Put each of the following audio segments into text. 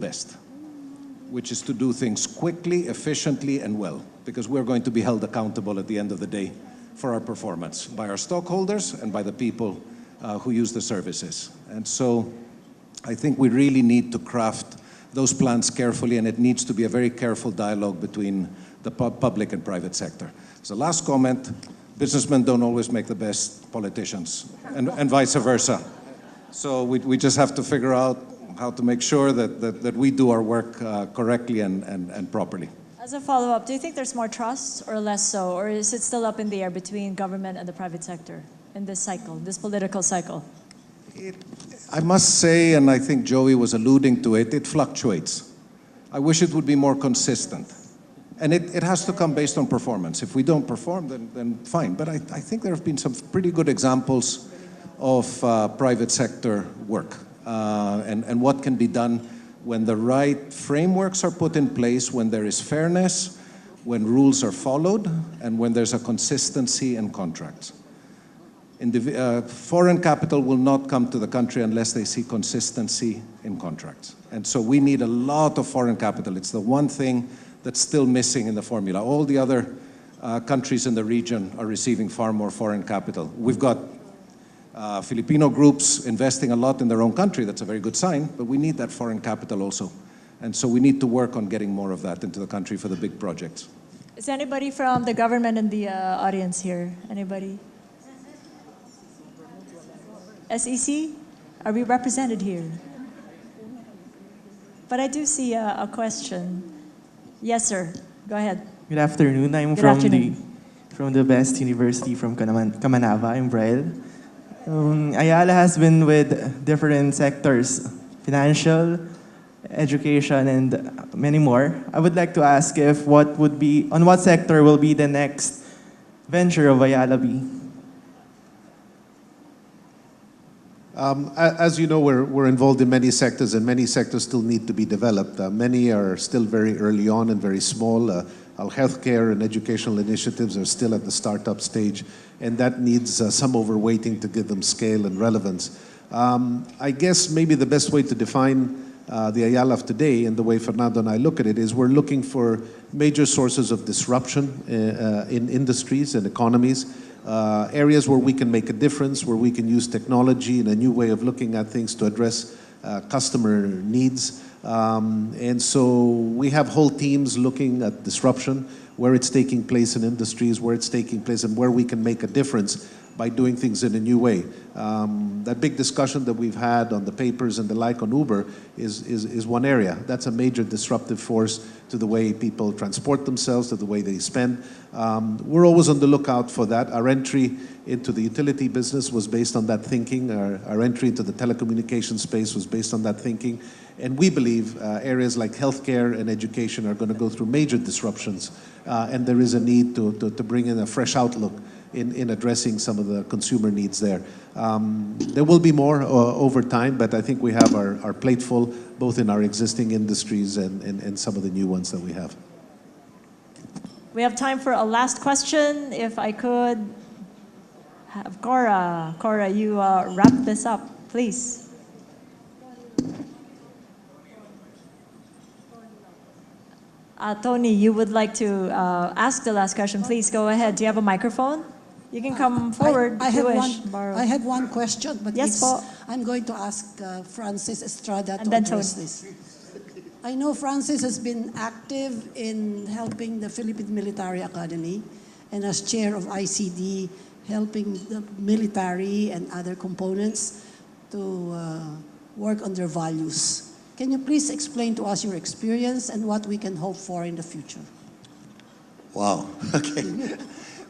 best, which is to do things quickly, efficiently, and well, because we're going to be held accountable at the end of the day for our performance by our stockholders and by the people who use the services. And so I think we really need to craft those plans carefully, and it needs to be a very careful dialogue between the public and private sector. As a last comment, businessmen don't always make the best politicians, and vice versa. So we just have to figure out how to make sure that we do our work correctly and properly. As a follow-up, do you think there's more trust or less so, or is it still up in the air between government and the private sector in this cycle, this political cycle? I must say, and I think Joey was alluding to it, it fluctuates. I wish it would be more consistent. And it has to come based on performance. If we don't perform, then fine. But I think there have been some pretty good examples of private sector work and what can be done when the right frameworks are put in place, when there is fairness, when rules are followed, and when there's a consistency in contracts. Foreign capital will not come to the country unless they see consistency in contracts. And so we need a lot of foreign capital. It's the one thing that's still missing in the formula. All the other countries in the region are receiving far more foreign capital. We've got Filipino groups investing a lot in their own country. That's a very good sign, but we need that foreign capital also. And so we need to work on getting more of that into the country for the big projects. Is anybody from the government in the audience here? Anybody? SEC? Are we represented here? But I do see a question. Yes, sir. Go ahead. Good afternoon. I'm from the best university from Kamanava. I'm Braille. Ayala has been with different sectors, financial, education, and many more. I would like to ask if on what sector will be the next venture of Ayala be? As you know, we're involved in many sectors, and many sectors still need to be developed. Many are still very early on and very small. Our healthcare and educational initiatives are still at the startup stage, and that needs some overweighting to give them scale and relevance. I guess maybe the best way to define the Ayala of today, and the way Fernando and I look at it, is we're looking for major sources of disruption in industries and economies. Areas where we can make a difference, where we can use technology and a new way of looking at things to address customer needs. And so we have whole teams looking at disruption, where it's taking place in industries, where it's taking place, and where we can make a difference by doing things in a new way. That big discussion that we've had on the papers and the like on Uber is one area. That's a major disruptive force to the way people transport themselves, to the way they spend. We're always on the lookout for that. Our entry into the utility business was based on that thinking. Our entry into the telecommunications space was based on that thinking. And we believe areas like healthcare and education are going to go through major disruptions. And there is a need to bring in a fresh outlook in addressing some of the consumer needs there. There will be more over time, but I think we have our plate full, both in our existing industries and some of the new ones that we have. We have time for a last question. If I could have Cora. Cora, you wrap this up, please. Tony, you would like to ask the last question. Please go ahead. Do you have a microphone? You can come forward. I have one question, but yes, I'm going to ask Francis Estrada to address this. I know Francis has been active in helping the Philippine Military Academy, and as chair of ICD, helping the military and other components to work on their values. Can you please explain to us your experience and what we can hope for in the future? Wow, okay.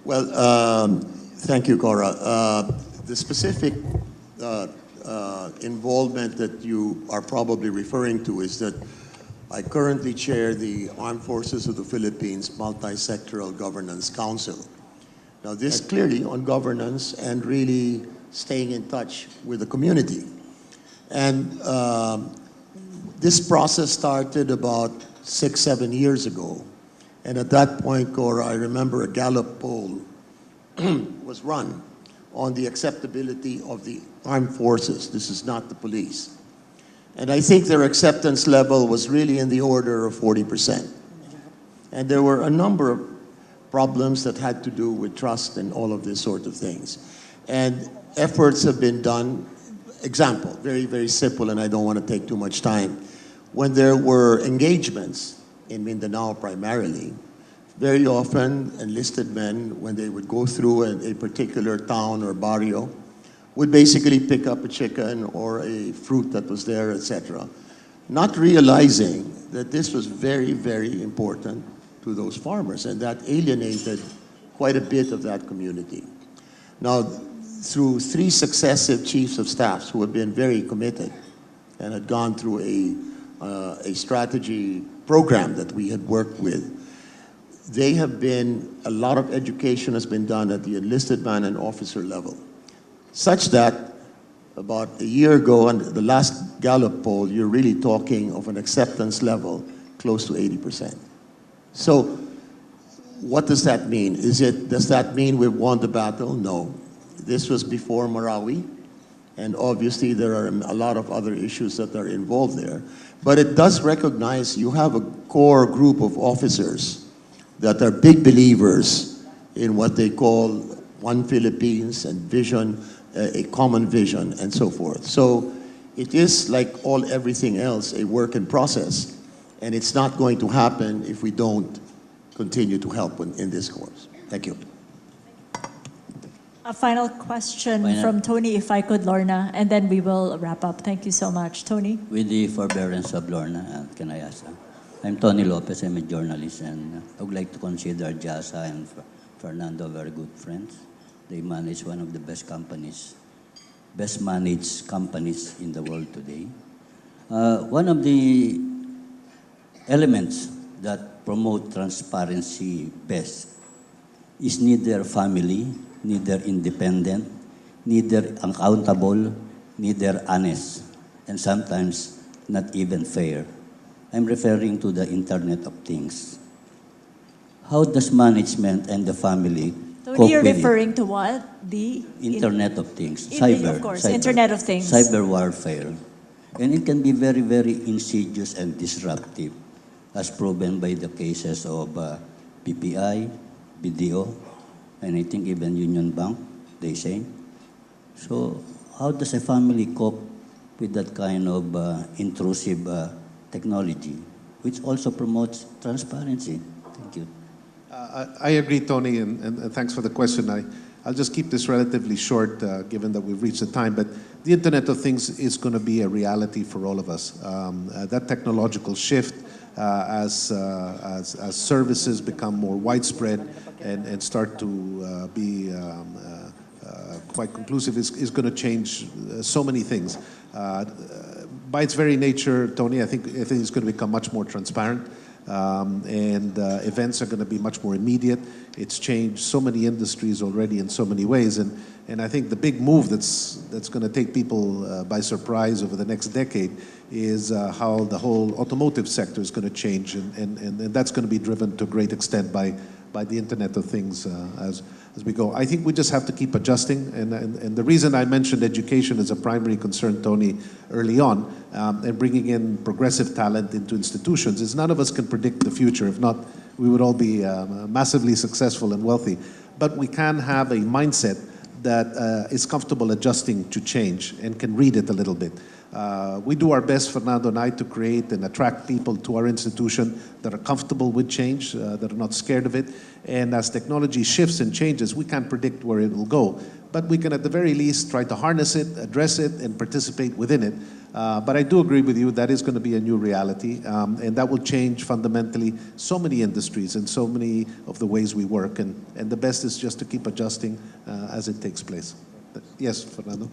Well, thank you, Cora. The specific involvement that you are probably referring to is that I currently chair the Armed Forces of the Philippines Multi-Sectoral Governance Council. Now, this clearly on governance and really staying in touch with the community. And this process started about 6-7 years ago. And at that point, Cora, I remember a Gallup poll was run on the acceptability of the armed forces. This is not the police. And I think their acceptance level was really in the order of 40%. And there were a number of problems that had to do with trust and all of these sort of things. And efforts have been done. Example, very, very simple, and I don't want to take too much time. When there were engagements in Mindanao primarily, very often enlisted men, when they would go through a particular town or barrio, would basically pick up a chicken or a fruit that was there, etc., not realizing that this was very, very important to those farmers, and that alienated quite a bit of that community. Now, through 3 successive chiefs of staffs who have been very committed and had gone through a strategy program that we had worked with, a lot of education has been done at the enlisted man and officer level, such that about a year ago, on the last Gallup poll, you're really talking of an acceptance level close to 80%. So what does that mean? Does that mean we've won the battle? No. This was before Marawi, and obviously there are a lot of other issues that are involved there. But it does recognize you have a core group of officers that are big believers in what they call one Philippines and vision, a common vision, and so forth. So it is, like everything else, a work in process, and it's not going to happen if we don't continue to help in this course. Thank you. A final question from Tony, if I could, Lorna, and then we will wrap up. Thank you so much. Tony? With the forbearance of Lorna, can I ask? I'm Tony Lopez, I'm a journalist, and I would like to consider Jasa and Fernando very good friends. They manage one of the best managed companies in the world today. One of the elements that promote transparency best is neither family, neither independent, neither accountable, neither honest, and sometimes not even fair. I'm referring to the Internet of Things. How does management and the family Tony, you're referring to what? The Internet of Things, cyber. Of course, Internet of Things. Cyber warfare. And it can be very, very insidious and disruptive, as proven by the cases of PPI, BDO, and I think even Union Bank, they say. So how does a family cope with that kind of intrusive technology, which also promotes transparency? Thank you. I agree, Tony, and thanks for the question. I'll just keep this relatively short, given that we've reached the time, but the Internet of Things is going to be a reality for all of us. That technological shift, as services become more widespread and start to be quite conclusive, is going to change so many things. By its very nature, Tony, I think it's going to become much more transparent. And events are going to be much more immediate. It's changed so many industries already in so many ways, and I think the big move that's going to take people by surprise over the next decade is how the whole automotive sector is going to change, and that's going to be driven to a great extent by the Internet of Things as we go. I think we just have to keep adjusting, and the reason I mentioned education as a primary concern, Tony, early on, and bringing in progressive talent into institutions is none of us can predict the future. If not, we would all be massively successful and wealthy. But we can have a mindset that is comfortable adjusting to change and can read it a little bit. We do our best, Fernando and I, to create and attract people to our institution that are comfortable with change, that are not scared of it. And as technology shifts and changes, we can't predict where it will go. But we can, at the very least, try to harness it, address it, and participate within it. But I do agree with you, that is going to be a new reality, and that will change fundamentally so many industries and so many of the ways we work. And the best is just to keep adjusting as it takes place. Yes, Fernando?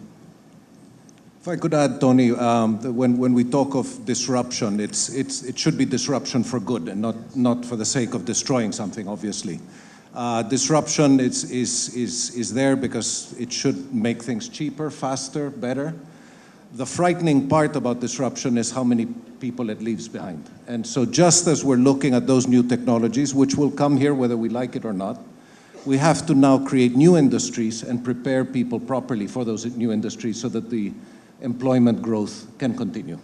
If I could add, Tony, when we talk of disruption, it should be disruption for good and not for the sake of destroying something, obviously. Disruption is there because it should make things cheaper, faster, better. The frightening part about disruption is how many people it leaves behind. And so just as we're looking at those new technologies, which will come here whether we like it or not, we have to now create new industries and prepare people properly for those new industries so that the employment growth can continue.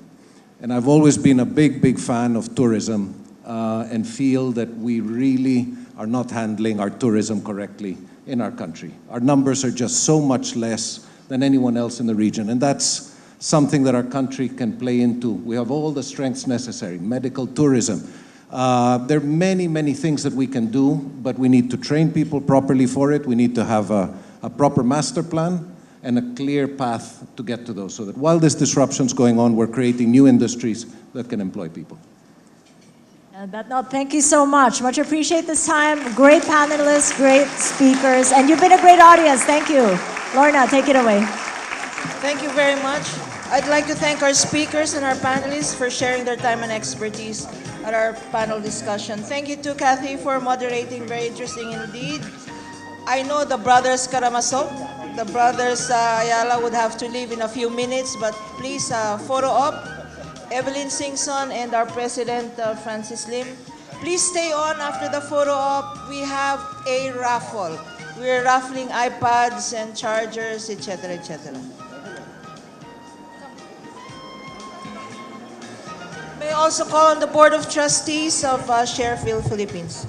And I've always been a big fan of tourism and feel that we really are not handling our tourism correctly in our country. Our numbers are just so much less than anyone else in the region, and that's something that our country can play into. We have all the strengths necessary, medical tourism. There are many things that we can do, but we need to train people properly for it. We need to have a proper master plan and a clear path to get to those, so that while this disruption's going on, we're creating new industries that can employ people. On that note, thank you so much. Much appreciate this time. Great panelists, great speakers, and you've been a great audience. Thank you. Lorna, take it away. Thank you very much. I'd like to thank our speakers and our panelists for sharing their time and expertise at our panel discussion. Thank you to Kathy for moderating, very interesting indeed. I know the brothers Karamazov, the brothers Ayala would have to leave in a few minutes, but please photo op. Evelyn Singson and our president, Francis Lim. Please stay on after the photo op. We have a raffle. We're raffling iPads and chargers, etc., etc. May I also call on the Board of Trustees of SharePHIL Philippines.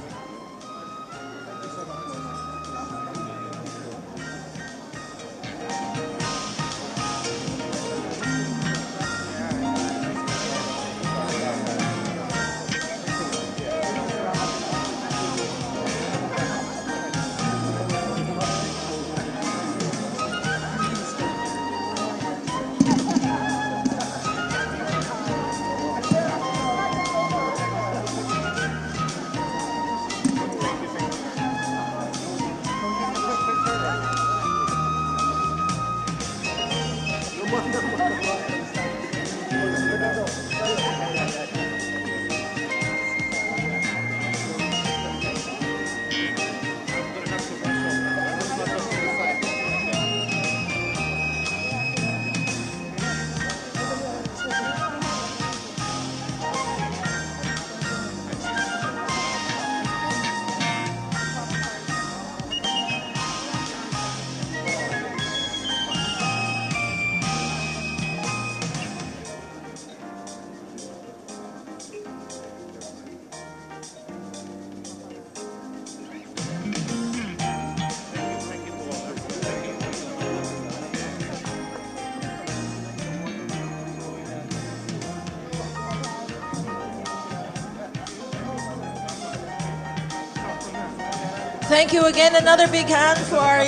Thank you again. Another big hand for our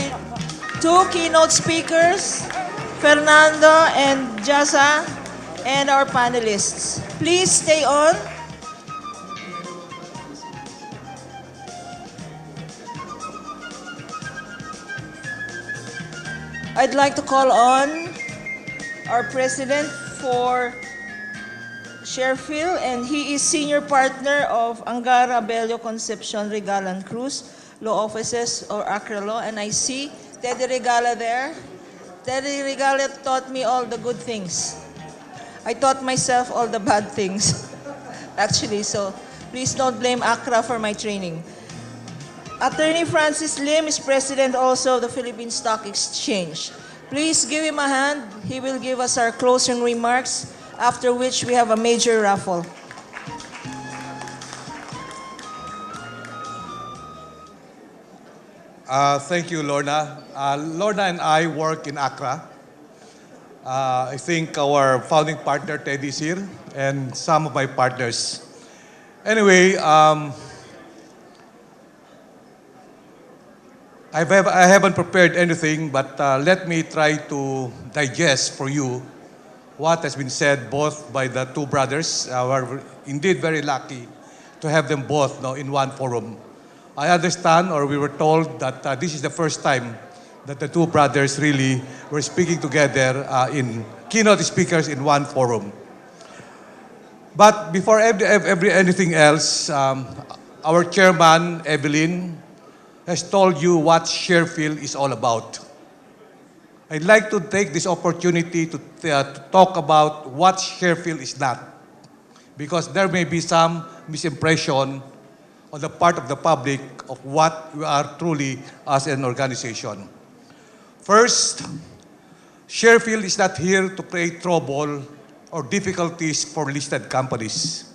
two keynote speakers, Fernando and Jasa, and our panelists. Please stay on. I'd like to call on our president for SharePHIL, and he is senior partner of Angara Abello Concepcion Regalan Cruz Law Offices, or ACRA Law, and I see Teddy Regala there. Teddy Regala taught me all the good things. I taught myself all the bad things, actually, so please don't blame ACRA for my training. Attorney Francis Lim is president also of the Philippine Stock Exchange. Please give him a hand. He will give us our closing remarks, after which we have a major raffle. Thank you, Lorna. Lorna and I work in Accra. I think our founding partner, Teddy, is here, and some of my partners. Anyway, I haven't prepared anything, but let me try to digest for you what has been said both by the two brothers. We're indeed very lucky to have them both in one forum. I understand, or we were told, that this is the first time that the two brothers really were speaking together in keynote speakers in one forum. But before anything else, our chairman, Evelyn, has told you what SharePHIL is all about. I'd like to take this opportunity to talk about what SharePHIL is not, because there may be some misimpression on the part of the public of what we are truly as an organization. First, SharePHIL is not here to create trouble or difficulties for listed companies.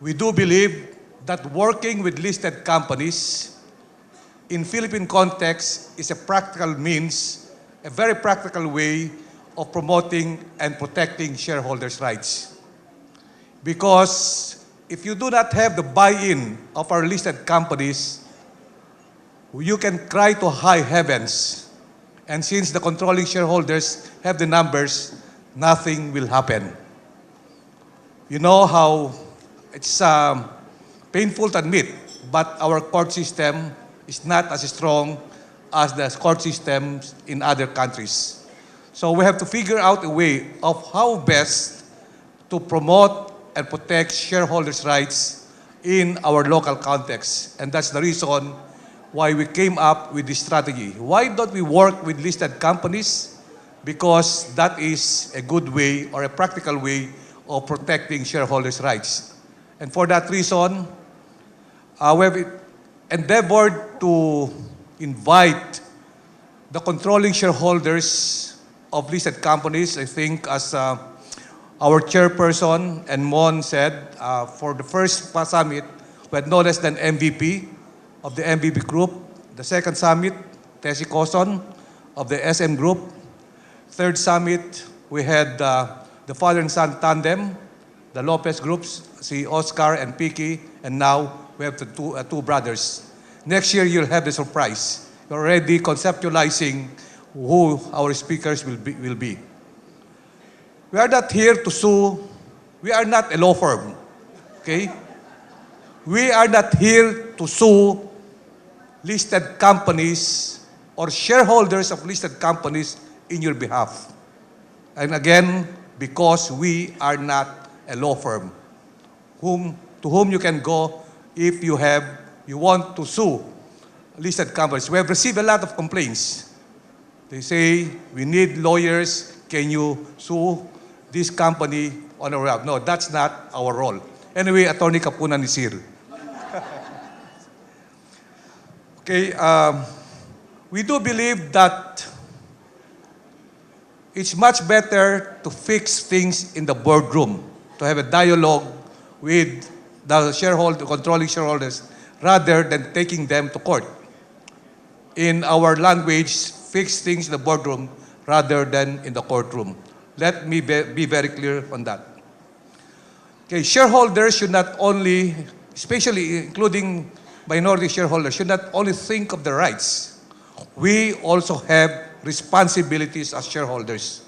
We do believe that working with listed companies in Philippine context is a practical means, a very practical way of promoting and protecting shareholders' rights. Because if you do not have the buy-in of our listed companies, you can cry to high heavens. And since the controlling shareholders have the numbers, nothing will happen. You know how it's painful to admit, but our court system is not as strong as the court systems in other countries. So we have to figure out a way of how best to promote and protect shareholders' rights in our local context. And that's the reason why we came up with this strategy. Why don't we work with listed companies? Because that is a good way or a practical way of protecting shareholders' rights. And for that reason, we have endeavored to invite the controlling shareholders of listed companies. I think as our chairperson and Mon said, for the first summit, we had no less than MVP of the MVP group. The second summit, Tessie Coson of the SM group. Third summit, we had the father and son tandem, the Lopez groups, si Oscar and Piki, and now we have the two brothers. Next year, you'll have the surprise. We're already conceptualizing who our speakers will be. We are not here to sue. We are not a law firm, okay? We are not here to sue listed companies or shareholders of listed companies in your behalf. And again, because we are not a law firm to whom you can go if you want to sue listed companies. We have received a lot of complaints. They say, we need lawyers. Can you sue this company on our behalf? No, that's not our role. Anyway, Attorney Kapunan is here. Okay, we do believe that it's much better to fix things in the boardroom, to have a dialogue with the controlling shareholders, rather than taking them to court. In our language, fix things in the boardroom rather than in the courtroom. Let me be very clear on that. Okay, shareholders should not only, especially including minority shareholders, should not only think of the rights. We also have responsibilities as shareholders.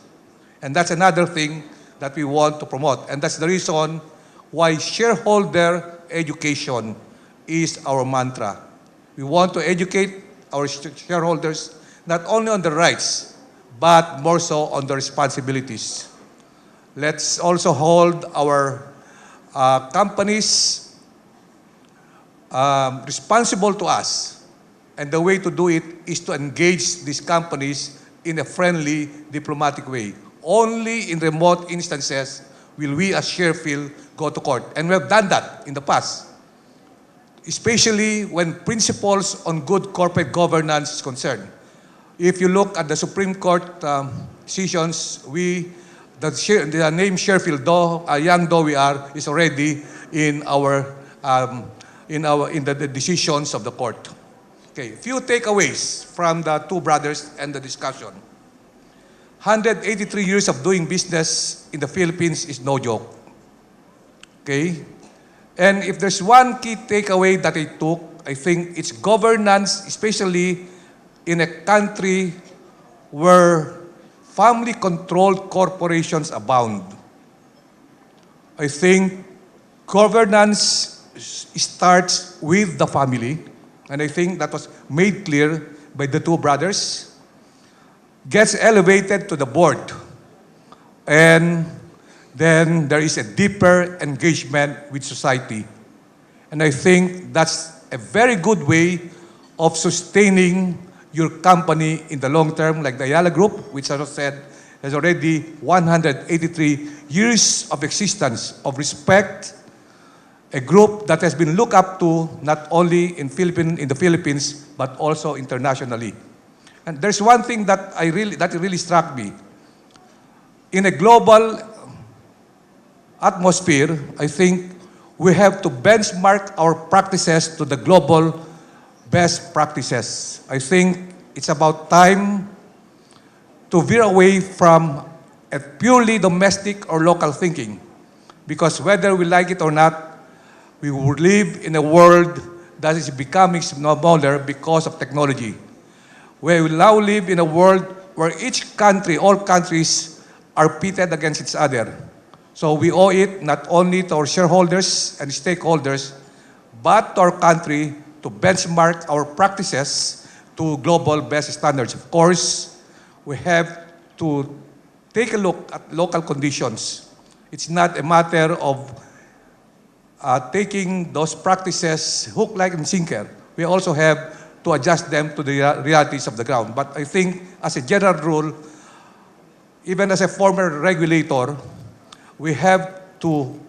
And that's another thing that we want to promote. And that's the reason why shareholder education is our mantra. We want to educate our shareholders not only on the rights, but more so on the responsibilities. Let's also hold our companies responsible to us. And the way to do it is to engage these companies in a friendly, diplomatic way. Only in remote instances will we as SharePHIL go to court. And we have done that in the past, especially when principles on good corporate governance is concerned. If you look at the Supreme Court decisions, the name SharePHIL, young though we are, is already in the decisions of the court. Okay, few takeaways from the two brothers and the discussion. 183 years of doing business in the Philippines is no joke. Okay? And if there's one key takeaway that I took, I think it's governance, especially in a country where family-controlled corporations abound. I think governance starts with the family, and I think that was made clear by the two brothers, gets elevated to the board, and then there is a deeper engagement with society. And I think that's a very good way of sustaining your company in the long term, like the Ayala Group, which as I said, has already 183 years of existence, of respect, a group that has been looked up to not only in the Philippines, but also internationally. And there's one thing that really struck me. In a global atmosphere, I think we have to benchmark our practices to the global best practices. I think it's about time to veer away from a purely domestic or local thinking. Because whether we like it or not, we will live in a world that is becoming smaller because of technology. We will now live in a world where each country, all countries, are pitted against each other. So we owe it not only to our shareholders and stakeholders, but to our country to benchmark our practices to global best standards. Of course, we have to take a look at local conditions. It's not a matter of taking those practices hook, line, and sinker. We also have to adjust them to the realities of the ground. But I think, as a general rule, even as a former regulator, we have to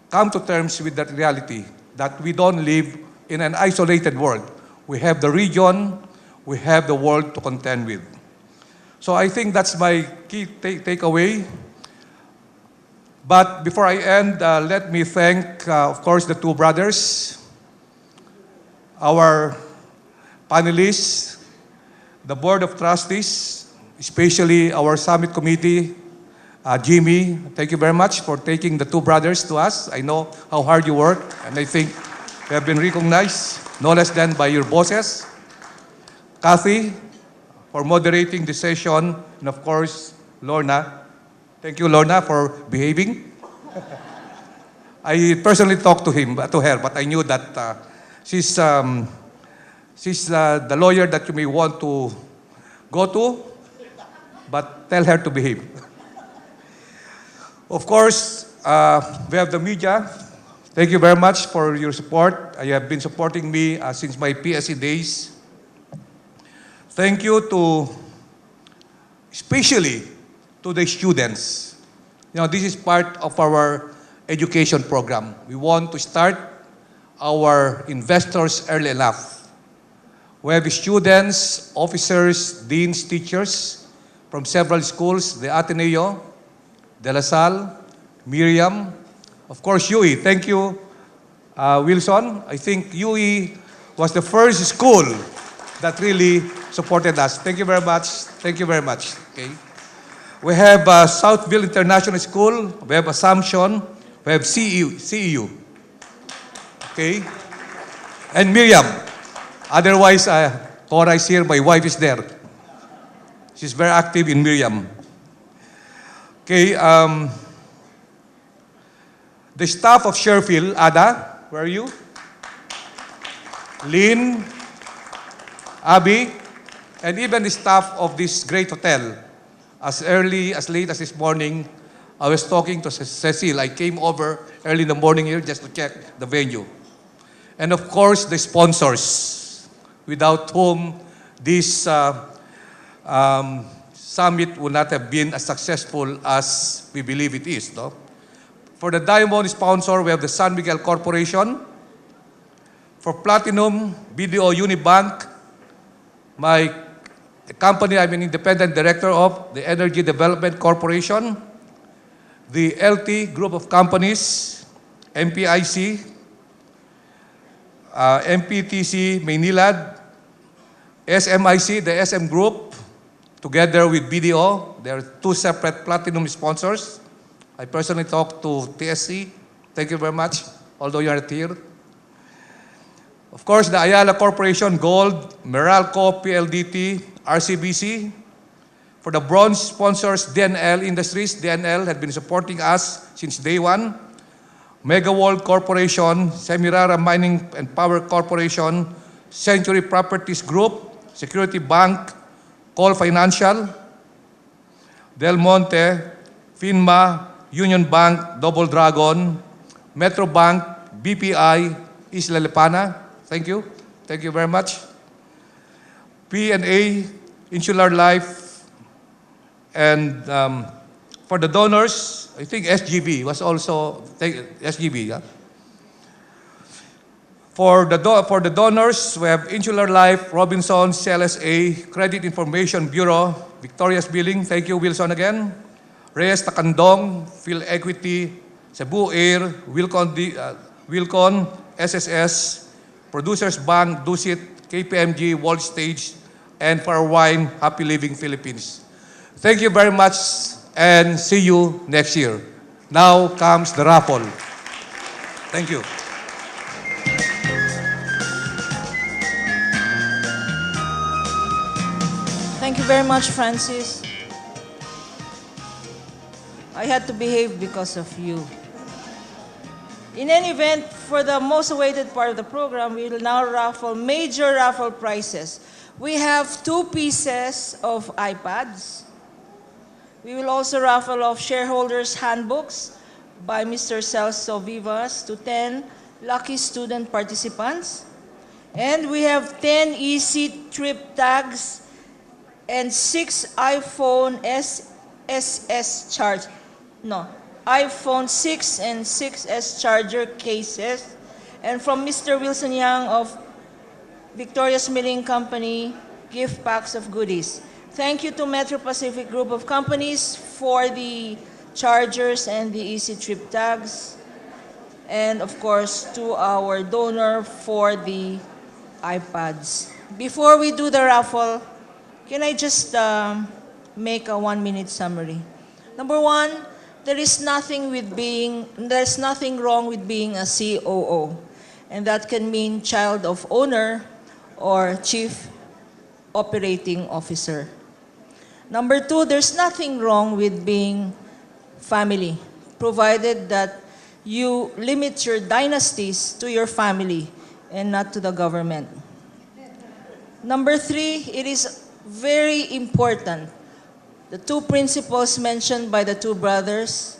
come to terms with that reality that we don't live in an isolated world. We have the region, we have the world to contend with. So I think that's my key takeaway. But before I end, let me thank, of course, the two brothers, our panelists, the Board of Trustees, especially our Summit Committee, Jimmy, thank you very much for taking the two brothers to us. I know how hard you work, and I think you have been recognized, no less than by your bosses. Kathy, for moderating the session, and of course, Lorna. Thank you, Lorna, for behaving. I personally talked to her, but I knew that she's the lawyer that you may want to go to, but tell her to behave. Of course, we have the media. Thank you very much for your support. You have been supporting me since my PSC days. Thank you especially to the students. You know, this is part of our education program. We want to start our investors early enough. We have students, officers, deans, teachers from several schools, the Ateneo, De La Salle, Miriam, of course, UE. Thank you, Wilson. I think UE was the first school that really supported us. Thank you very much. Thank you very much. Okay. We have Southville International School. We have Assumption. We have CEU. Okay. And Miriam. Otherwise, Cora is here. My wife is there. She's very active in Miriam. Okay. The staff of SharePHIL, Ada, where are you? Lynn, Abby, and even the staff of this great hotel. As late as this morning, I was talking to Cecile. I came over early in the morning here just to check the venue. And of course, the sponsors, without whom this summit would not have been as successful as we believe it is. No? For the diamond sponsor, we have the San Miguel Corporation. For platinum, BDO Unibank, my company I'm an independent director of, the Energy Development Corporation, the LT Group of Companies, MPIC, MPTC Maynilad, SMIC, the SM Group, together with BDO. There are two separate platinum sponsors. I personally talked to TSC. Thank you very much, although you are not here. Of course, the Ayala Corporation, Gold, Meralco, PLDT, RCBC. For the bronze sponsors, DNL Industries. DNL had been supporting us since day one. Mega World Corporation, Semirara Mining and Power Corporation, Century Properties Group, Security Bank, Call Financial, Del Monte, FINMA, Union Bank, Double Dragon, Metro Bank, BPI, Isla Lipana. Thank you. Thank you very much. P&A, Insular Life, and for the donors, I think SGB was also, SGB, yeah? For the donors, we have Insular Life, Robinson, CLSA, Credit Information Bureau, Victoria's Billing, thank you, Wilson again. Reyes Takandong, Phil Equity, Cebu Air, Wilcon, SSS, Producers Bank, Dusit, KPMG, World Stage, and for our wine, Happy Living Philippines. Thank you very much and see you next year. Now comes the raffle. Thank you. Thank you very much, Francis. I had to behave because of you. In any event, for the most awaited part of the program, we will now raffle major raffle prizes. We have 2 pieces of iPads. We will also raffle off shareholders' handbooks by Mr. Celso Vivas to 10 lucky student participants. And we have 10 easy trip tags and 6 iPhone iPhone 6 and 6S charger cases. And from Mr. Wilson Yang of Victoria's Milling Company, gift packs of goodies. Thank you to Metro Pacific Group of Companies for the chargers and the easy trip tags. And of course, to our donor for the iPads. Before we do the raffle, can I just make a 1-minute summary? Number 1, there's nothing wrong with being a COO. And that can mean child of owner or chief operating officer. Number 2, there's nothing wrong with being family, provided that you limit your dynasties to your family and not to the government. Number 3, it is very important. The 2 principles mentioned by the 2 brothers,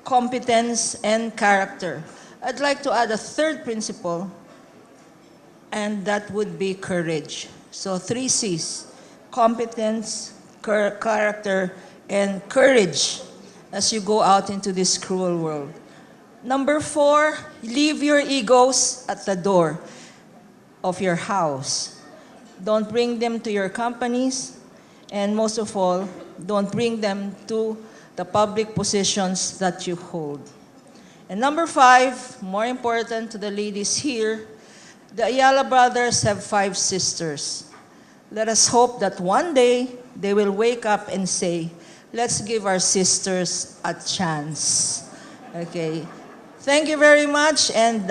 competence and character. I'd like to add a 3rd principle, and that would be courage. So 3 C's, competence, character, and courage as you go out into this cruel world. Number 4, leave your egos at the door of your house. Don't bring them to your companies, and most of all, don't bring them to the public positions that you hold. And number 5, more important to the ladies here, the Ayala brothers have 5 sisters. Let us hope that one day they will wake up and say, let's give our sisters a chance. Okay. Thank you very much. And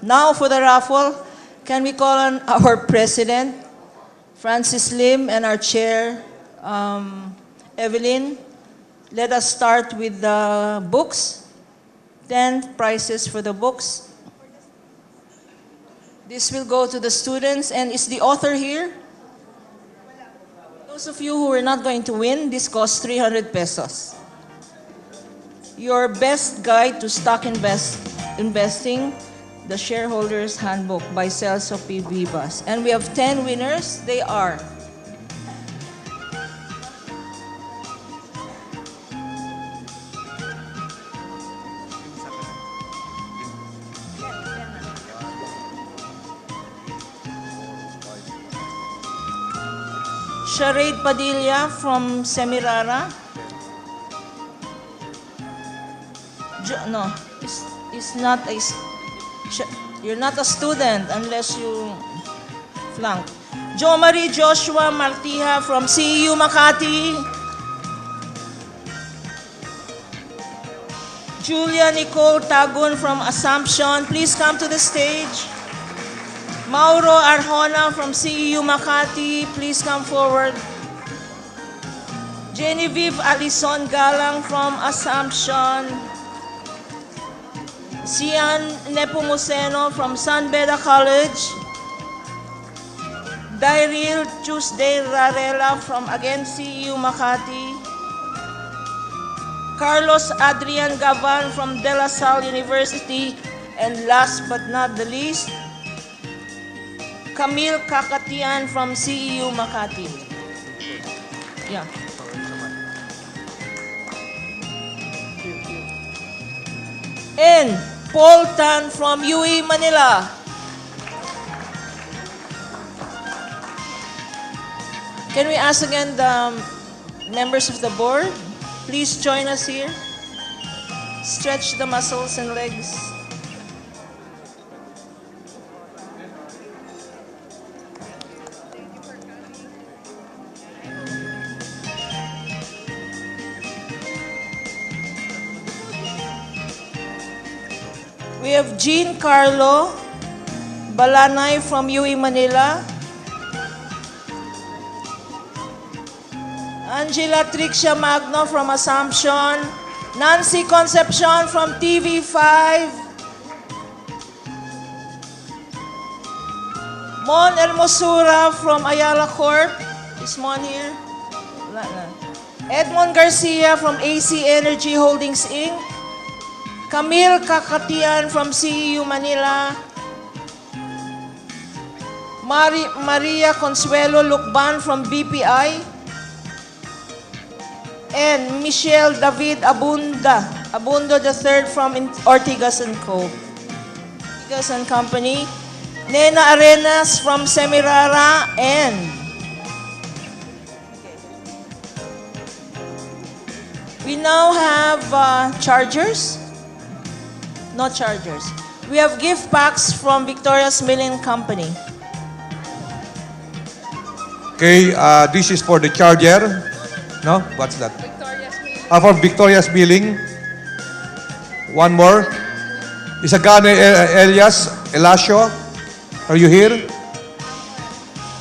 now for the raffle, can we call on our president, Francis Lim, and our chair, Evelyn? Let us start with the books. 10 prizes for the books. This will go to the students. And is the author here? Those of you who are not going to win, this costs 300 pesos. Your best guide to stock investing, the Shareholders Handbook by Celso P. Vivas. And we have 10 winners. They are Charade Padilla from Semirara. No, it's not a. You're not a student unless you flunk. Jo Marie Joshua Martija from CEU Makati. Julia Nicole Tagun from Assumption. Please come to the stage. Mauro Arjona from CEU Makati, please come forward. Genevieve Alison Galang from Assumption. Sian Nepomuceno from San Beda College. Dairil Tuesday Rarela from again CEU Makati. Carlos Adrian Gavan from De La Salle University. And last but not the least, Camille Kakatian from CEU Makati. Yeah. And Paul Tan from UE Manila. Can we ask again the members of the board? Please join us here. Stretch the muscles and legs. We have Jean Carlo Balanay from UE Manila. Angela Trixia Magno from Assumption. Nancy Concepcion from TV5. Mon Hermosura from Ayala Corp. Is Mon here? Wala na. Edmond Garcia from AC Energy Holdings Inc. Camille Kakatian from CEU Manila. Maria Consuelo Lucban from BPI. And Michelle David Abundo III from Ortigas & Co. Ortigas & Company. Nena Arenas from Semirara and we now have chargers. No chargers. We have gift packs from Victoria's Milling Company. Okay, this is for the charger. No? What's that? Victoria's Milling. From Victoria's Milling. One more. Isagane Elias Elasio. Are you here?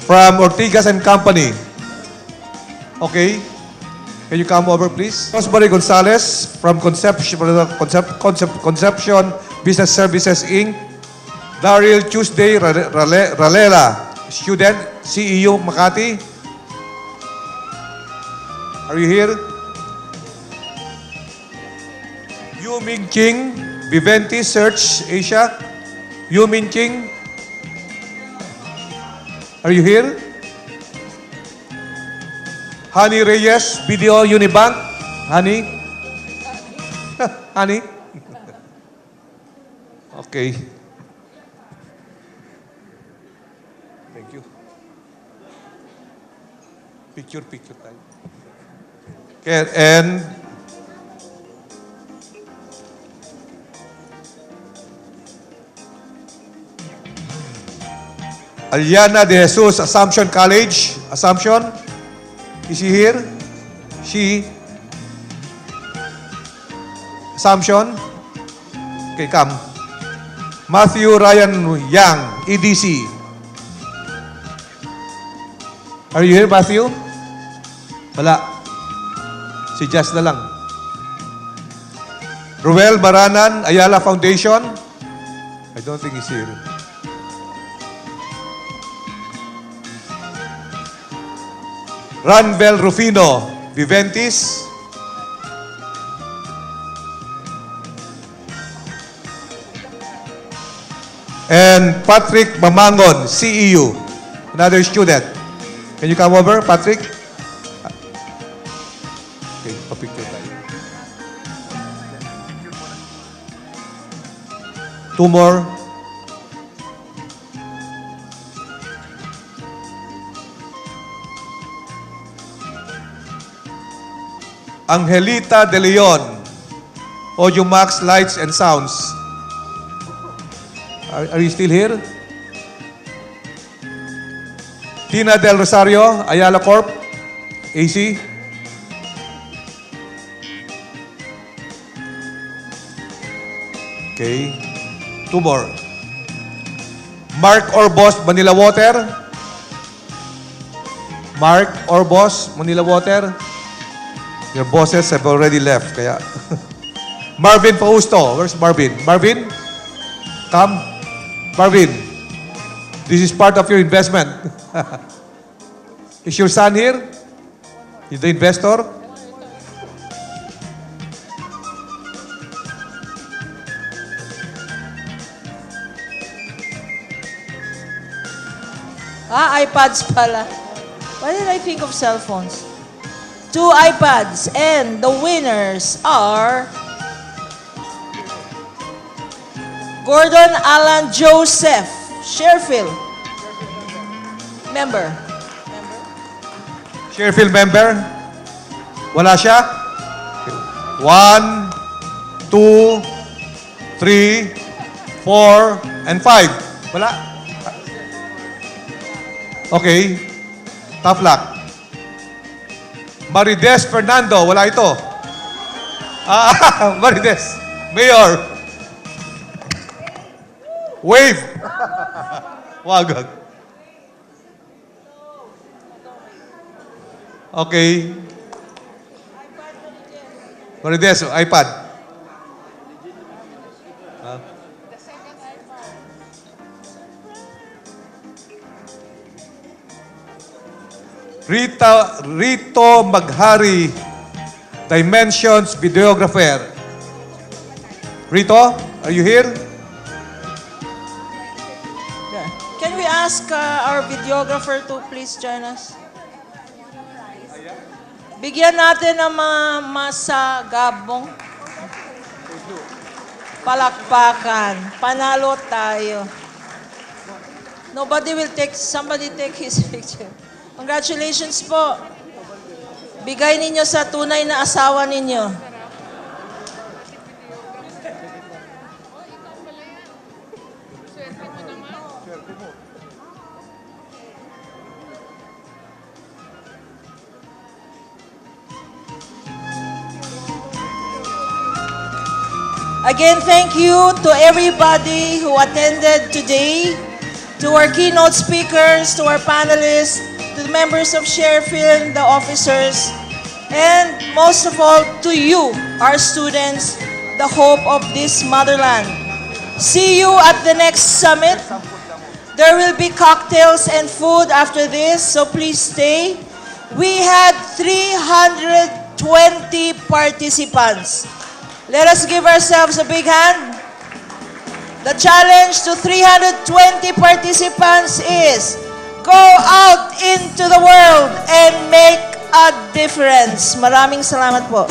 From Ortigas and Company. Okay. Can you come over, please? Rosemary Gonzalez from Conception Business Services, Inc. Daryl Tuesday Ralela, student, CEU Makati. Are you here? Yu Ming Ching, Viventi Search Asia. Yu Ming Ching. Are you here? Honey Reyes, BDO Unibank. Honey? Honey? Okay. Thank you. Picture time. Okay, and Aliana de Jesus, Assumption College. Assumption. Is she here? She. Assumption. Okay, come. Matthew Ryan Yang, EDC. Are you here, Matthew? Wala. Si Jess na lang. Ruel Baranan, Ayala Foundation. I don't think he's here. Ranbel Rufino, Viventis. And Patrick Mamangon, CEU, another student. Can you come over, Patrick? Okay, pa-picture tayo. Two more. Angelita De Leon, Audio Max Lights and Sounds. Are you still here? Tina Del Rosario, Ayala Corp, AC. Okay. Two more. Mark Orbos, Manila Water. Mark Orbos, Manila Water. Your bosses have already left, kaya. Marvin Fausto. Where's Marvin? Marvin? Come. Marvin. This is part of your investment. Is your son here? Is the investor? iPads pala. Why did I think of cell phones? 2 iPads, and the winners are Gordon Alan Joseph, SharePHIL member. SharePHIL member? Wala siya? Okay. 1, 2, 3, 4, and 5. Wala? Okay. Tough luck. Marides Fernando, wala ito. Marides. Mayor. Wave. Wag. Okay. Marides, iPad. Rito Maghari, Dimensions videographer. Rito, are you here? Can we ask our videographer to please join us? Bigyan natin ng mga masagabong palakpakan. Panalo tayo. Somebody take his picture. Congratulations po. Bigay ninyo sa tunay na asawa ninyo. Again, thank you to everybody who attended today, to our keynote speakers, to our panelists, to the members of SharePHIL, the officers, and most of all, to you, our students, the hope of this motherland. See you at the next summit. There will be cocktails and food after this, so please stay. We had 320 participants. Let us give ourselves a big hand. The challenge to 320 participants is go out into the world and make a difference. Maraming salamat po.